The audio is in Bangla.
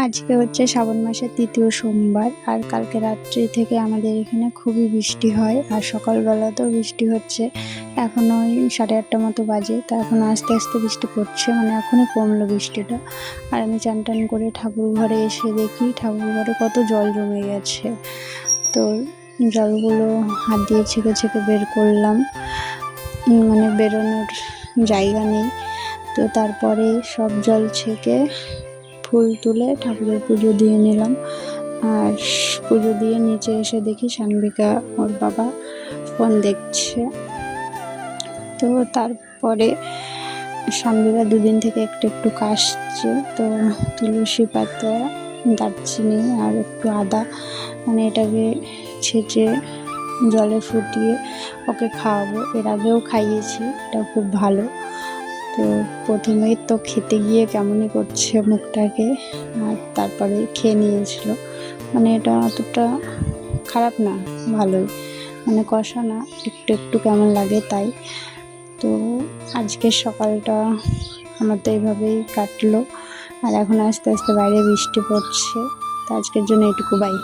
আজকে হচ্ছে শ্রাবণ মাসের ৩য় সোমবার, আর কালকে রাত্রি থেকে আমাদের এখানে খুবই বৃষ্টি হয়, আর সকালবেলাতেও বৃষ্টি হচ্ছে। এখন ওই 8:30 মতো বাজে, তা এখন আস্তে আস্তে বৃষ্টি পড়ছে, মানে এখনই কমলো বৃষ্টিটা। আর আমি চান টান করে ঠাকুর ঘরে এসে দেখি ঠাকুর ঘরে কত জল জমে গেছে। তো জলগুলো হাত দিয়ে ছেঁকে ছেঁকে বের করলাম, মানে বেরোনোর জায়গা নেই। তো তারপরে সব জল ছেঁকে ফুল তুলে ঠাকুরের পুজো দিয়ে নিলাম। আর পুজো দিয়ে নিচে এসে দেখি সানবিকা ওর বাবা ফোন দেখছে। তো তারপরে সানবিকা দুদিন থেকে একটু একটু কাশছে, তো তুলসী পাতা, দারচিনি আর একটু আদা, মানে এটাকে ছেঁচে জলে ফুটিয়ে ওকে খাওয়াবো। এর আগেও খাইয়েছি, এটা খুব ভালো। তো প্রথমেই তো খেতে গিয়ে কেমনই করছে মুখটাকে, আর তারপরে খেয়ে নিয়েছিল। মানে এটা অতটা খারাপ না, ভালোই, মানে কষা না, একটু একটু কেমন লাগে তাই। তো আজকের সকালটা আমার তো এইভাবেই কাটলো, আর এখন আস্তে আস্তে বাইরে বৃষ্টি পড়ছে। তো আজকের জন্য এটুকু, বাই।